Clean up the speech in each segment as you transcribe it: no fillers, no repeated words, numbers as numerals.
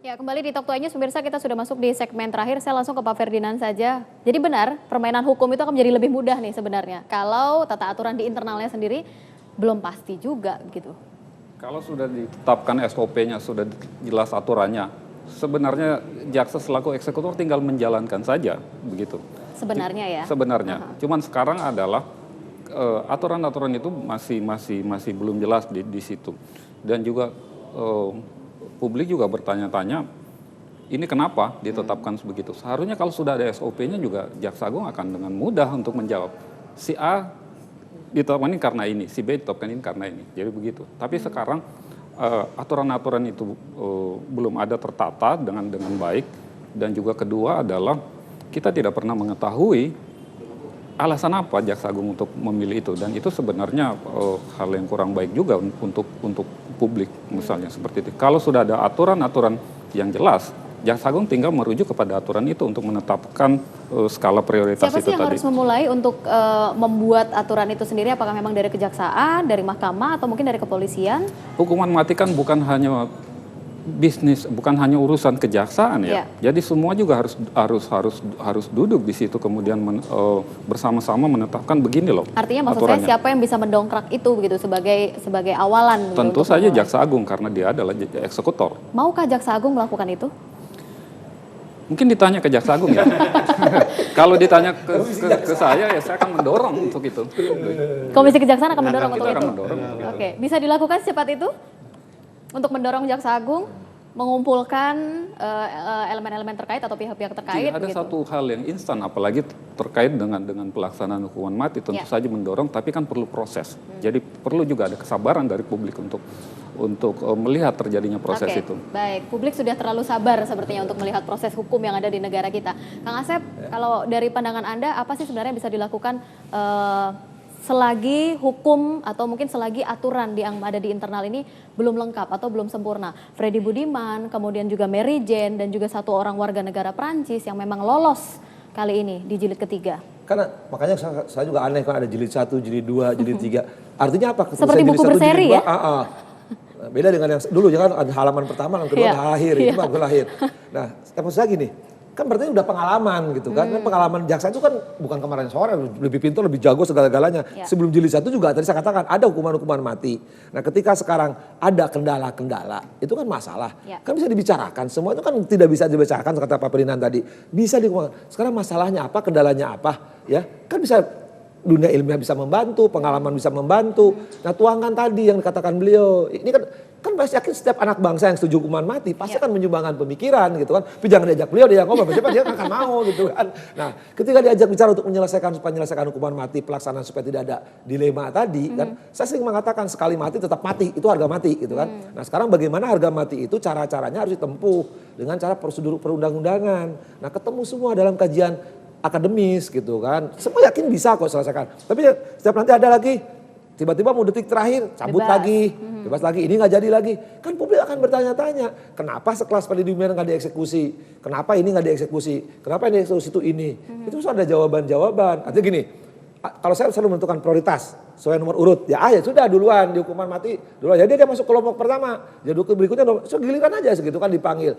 Ya, kembali di Talk to News, pemirsa, kita sudah masuk di segmen terakhir. Saya langsung ke Pak Ferdinand saja. Jadi benar, permainan hukum itu akan menjadi lebih mudah nih sebenarnya. Kalau tata aturan di internalnya sendiri belum pasti juga gitu. Kalau sudah ditetapkan SOP-nya, sudah jelas aturannya, sebenarnya jaksa selaku eksekutor tinggal menjalankan saja, begitu. Sebenarnya ya? Sebenarnya. Cuman sekarang adalah aturan-aturan itu masih belum jelas di situ. Dan juga publik juga bertanya-tanya, ini kenapa ditetapkan begitu? Seharusnya kalau sudah ada SOP-nya juga Jaksa Agung akan dengan mudah untuk menjawab. Si A ditetapkan ini karena ini, si B ditetapkan ini karena ini. Jadi begitu. Tapi sekarang aturan-aturan itu belum ada tertata dengan baik. Dan juga kedua adalah kita tidak pernah mengetahui alasan apa Jaksa Agung untuk memilih itu. Dan itu sebenarnya hal yang kurang baik juga untuk publik misalnya seperti itu. Kalau sudah ada aturan-aturan yang jelas, Jaksa Agung tinggal merujuk kepada aturan itu untuk menetapkan skala prioritas itu tadi. Siapa sih yang harus memulai untuk membuat aturan itu sendiri? Apakah memang dari kejaksaan, dari mahkamah, atau mungkin dari kepolisian? Hukuman mati kan bukan hanya bisnis, bukan hanya urusan kejaksaan ya. Jadi semua juga harus duduk di situ kemudian bersama-sama menetapkan begini loh. Artinya maksud saya siapa yang bisa mendongkrak itu begitu sebagai awalan? Tentu saja Jaksa Agung karena dia adalah eksekutor. Maukah Jaksa Agung melakukan itu? Mungkin ditanya ke Jaksa Agung ya. Kalau ditanya ke saya ya saya akan mendorong untuk itu. Komisi Kejaksaan akan mendorong untuk itu. Oke, bisa dilakukan secepat itu? Untuk mendorong Jaksa Agung mengumpulkan elemen-elemen terkait atau pihak-pihak terkait. Tidak ada satu hal yang instan, apalagi terkait dengan pelaksanaan hukuman mati. Tentu saja mendorong, tapi kan perlu proses. Jadi perlu juga ada kesabaran dari publik untuk melihat terjadinya proses itu. Baik, publik sudah terlalu sabar sepertinya untuk melihat proses hukum yang ada di negara kita. Kang Asep, kalau dari pandangan Anda apa sih sebenarnya bisa dilakukan selagi hukum atau mungkin selagi aturan yang ada di internal ini belum lengkap atau belum sempurna? Freddy Budiman, kemudian juga Mary Jane, dan juga satu orang warga negara Prancis yang memang lolos kali ini di jilid ketiga. Karena makanya saya juga aneh kan ada jilid 1, jilid 2, jilid 3. Artinya apa? Seperti buku berseri ya? Beda dengan yang dulu, ya kan ada halaman pertama, yang kedua akhir, itu bagus lahir. Nah, maksud saya gini, kan berarti udah pengalaman gitu kan. Pengalaman jaksa itu kan bukan kemarin sore, lebih pintar, lebih jago segala-galanya. Sebelum jilid 1 juga tadi saya katakan ada hukuman-hukuman mati. Nah ketika sekarang ada kendala-kendala, itu kan masalah. Kan bisa dibicarakan, semua itu kan tidak bisa dibicarakan kata Pak Ferdinand tadi. Bisa dikemukakan. Sekarang masalahnya apa, kendalanya apa, ya kan bisa. Dunia ilmiah bisa membantu, pengalaman bisa membantu. Nah tuangkan tadi yang dikatakan beliau, ini kan pasti yakin setiap anak bangsa yang setuju hukuman mati pasti akan menyumbangkan pemikiran gitu kan. Tapi jangan diajak beliau, dia ngomong, dia akan mau gitu kan. Nah ketika diajak bicara untuk menyelesaikan hukuman mati, pelaksanaan supaya tidak ada dilema tadi kan. Saya sering mengatakan sekali mati tetap mati, itu harga mati gitu kan. Nah sekarang bagaimana harga mati itu cara-caranya harus ditempuh dengan cara prosedur perundang-undangan. Nah ketemu semua dalam kajian akademis gitu kan. Semua yakin bisa kok selesaikan. Tapi setiap nanti ada lagi, tiba-tiba mau detik terakhir, cabut lagi, bebas lagi, ini nggak jadi lagi. Kan publik akan bertanya-tanya, kenapa sekelas Freddy Budiman nggak dieksekusi? Kenapa ini nggak dieksekusi? Kenapa yang dieksekusi itu ini? Itu harus ada jawaban-jawaban. Artinya gini, kalau saya selalu menentukan prioritas, sesuai nomor urut, ya sudah duluan di hukuman mati, duluan. Jadi dia masuk kelompok pertama, jadi berikutnya giliran aja segitu kan dipanggil.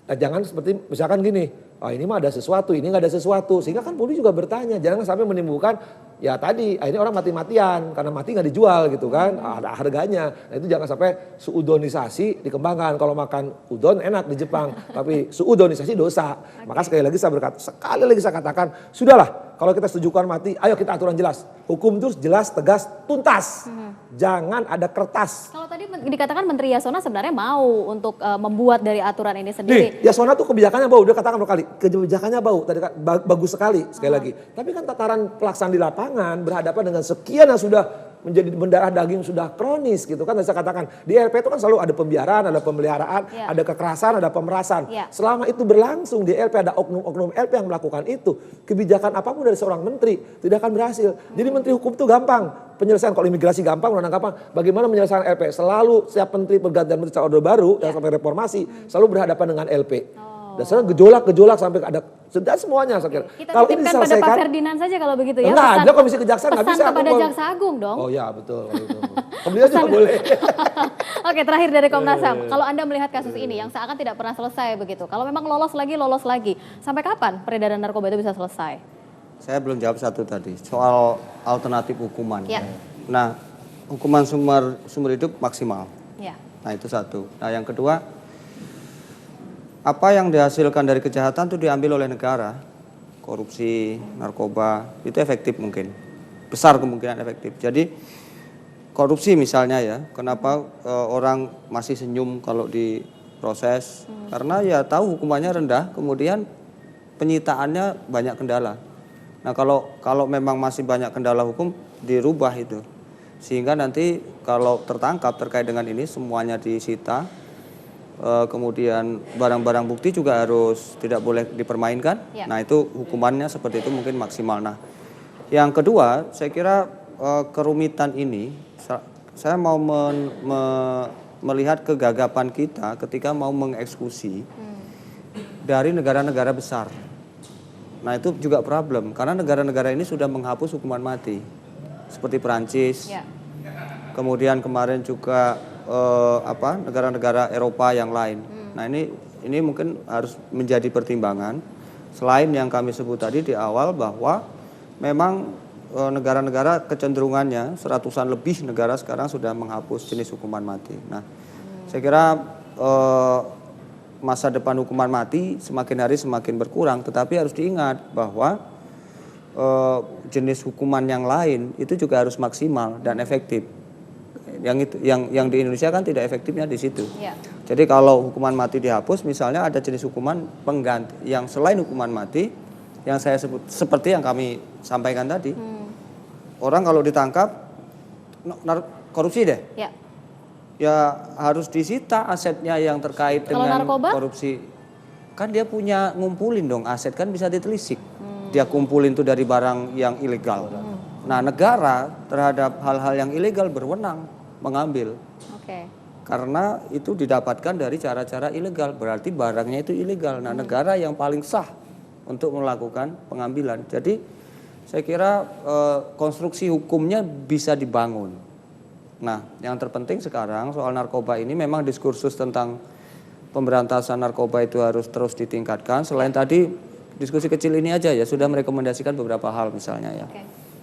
Nah, jangan seperti misalkan gini, ini mah ada sesuatu, ini nggak ada sesuatu. Sehingga kan publik juga bertanya, jangan sampai menimbulkan, ya tadi, ini orang mati-matian, karena mati nggak dijual gitu kan, ada harganya. Nah itu jangan sampai suudonisasi dikembangkan. Kalau makan udon enak di Jepang, tapi suudonisasi dosa. Maka sekali lagi saya katakan, sudahlah, kalau kita setuju hukuman mati, ayo kita aturan jelas. Hukum itu jelas, tegas, tuntas. Jangan ada kertas. Kalau tadi dikatakan Menteri Yasona sebenarnya mau untuk membuat dari aturan ini sendiri. Yasona tuh kebijakannya bau, udah katakan berkali, kebijakannya bau, tadi bagus sekali lagi. Tapi kan tataran pelaksanaan di lapangan berhadapan dengan sekian yang sudah menjadi mendarah daging sudah kronis gitu kan. Saya katakan di LP itu kan selalu ada pembiaran, ada pemeliharaan, ada kekerasan, ada pemerasan. Selama itu berlangsung di LP ada oknum-oknum LP yang melakukan itu, kebijakan apapun dari seorang menteri tidak akan berhasil. Jadi menteri hukum itu gampang, penyelesaian kalau imigrasi gampang, undang gampang. Bagaimana menyelesaikan LP? Selalu setiap menteri pergantian menteri orde baru yang sampai reformasi selalu berhadapan dengan LP. Dan sekarang gejolak sampai ada sudah semuanya saya kira. Kita kalau ini diselesaikan pada Pak Ferdinand saja kalau begitu ya. Enggak, ada komisi kejaksaan nggak bisa. Pesan kepada Jaksa Agung dong. Oh ya betul. Beliau juga boleh. Oke, terakhir dari Komnas HAM. Kalau Anda melihat kasus ini yang seakan tidak pernah selesai begitu. Kalau memang lolos lagi. Sampai kapan peredaran narkoba itu bisa selesai? Saya belum jawab satu tadi, soal alternatif hukuman. Ya. Nah, hukuman seumur hidup maksimal. Ya. Nah, itu satu. Nah, yang kedua, apa yang dihasilkan dari kejahatan itu diambil oleh negara. Korupsi, narkoba, itu efektif mungkin. Besar kemungkinan efektif. Jadi, korupsi misalnya ya, kenapa orang masih senyum kalau diproses? Karena ya tahu hukumannya rendah, kemudian penyitaannya banyak kendala. Nah, kalau memang masih banyak kendala hukum, dirubah itu. Sehingga nanti kalau tertangkap terkait dengan ini semuanya disita. Kemudian barang-barang bukti juga harus tidak boleh dipermainkan. Ya. Nah, itu hukumannya seperti itu mungkin maksimal. Nah, yang kedua, saya kira kerumitan ini, saya mau melihat kegagapan kita ketika mau mengeksekusi dari negara-negara besar. Nah, itu juga problem karena negara-negara ini sudah menghapus hukuman mati, seperti Perancis. Ya. Kemudian kemarin juga negara-negara Eropa yang lain. Nah, ini mungkin harus menjadi pertimbangan selain yang kami sebut tadi di awal bahwa memang negara-negara kecenderungannya seratusan lebih negara sekarang sudah menghapus jenis hukuman mati. Nah, saya kira masa depan hukuman mati semakin hari semakin berkurang, tetapi harus diingat bahwa jenis hukuman yang lain itu juga harus maksimal dan efektif. Yang di Indonesia kan tidak efektifnya di situ. Ya. Jadi kalau hukuman mati dihapus, misalnya ada jenis hukuman pengganti yang selain hukuman mati, yang saya sebut seperti yang kami sampaikan tadi. Orang kalau ditangkap korupsi deh, ya harus disita asetnya yang terkait Kalau dengan narkoba? korupsi. Kan dia punya ngumpulin dong aset, kan bisa ditelisik. Dia kumpulin tuh dari barang yang ilegal. Nah, negara terhadap hal-hal yang ilegal berwenang mengambil. Oke. Karena itu didapatkan dari cara-cara ilegal, berarti barangnya itu ilegal. Nah, negara yang paling sah untuk melakukan pengambilan. Jadi saya kira konstruksi hukumnya bisa dibangun. Nah, yang terpenting sekarang soal narkoba ini memang diskursus tentang pemberantasan narkoba itu harus terus ditingkatkan. Selain tadi diskusi kecil ini aja ya sudah merekomendasikan beberapa hal misalnya ya.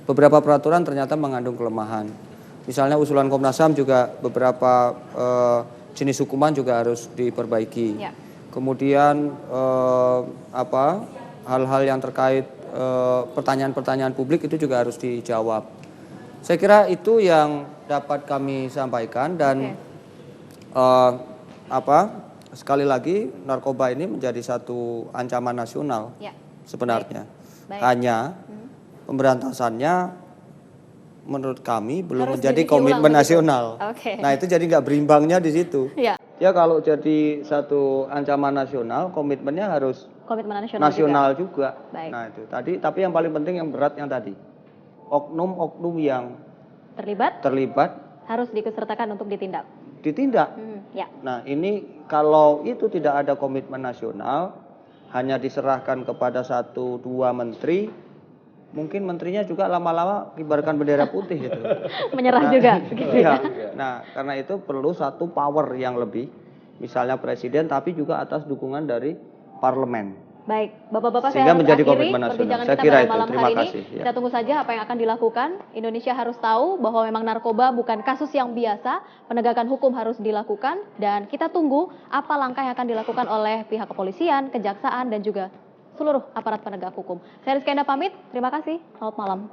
Beberapa peraturan ternyata mengandung kelemahan. Misalnya usulan Komnas HAM juga beberapa jenis hukuman juga harus diperbaiki. Ya. Kemudian hal-hal yang terkait pertanyaan-pertanyaan publik itu juga harus dijawab. Saya kira itu yang dapat kami sampaikan dan sekali lagi narkoba ini menjadi satu ancaman nasional sebenarnya. Baik. Hanya pemberantasannya menurut kami belum Harus menjadi direview ulang komitmen begitu? nasional. Oke. Nah, itu jadi nggak berimbangnya di situ. Ya. Ya kalau jadi satu ancaman nasional, komitmennya harus Komitmen nasional, nasional juga. Baik. Nah itu tapi yang paling penting yang berat yang tadi, oknum-oknum yang terlibat harus diikutsertakan untuk ditindak. Ya. Nah ini kalau itu tidak ada komitmen nasional, hanya diserahkan kepada 1-2 menteri, mungkin menterinya juga lama-lama kibarkan bendera putih gitu. Menyerah juga. Gitu ya. Nah karena itu perlu satu power yang lebih, misalnya presiden, tapi juga atas dukungan dari parlemen. Baik, Bapak-Bapak, saya Sehingga harus menjadi akhiri komitmen nasional. perbincangan Saya kita kira pada itu. malam Terima hari kasih. ini. Kita tunggu saja apa yang akan dilakukan. Indonesia harus tahu bahwa memang narkoba bukan kasus yang biasa, penegakan hukum harus dilakukan, dan kita tunggu apa langkah yang akan dilakukan oleh pihak kepolisian, kejaksaan, dan juga seluruh aparat penegak hukum. Saya Rizky Enda pamit, terima kasih, selamat malam.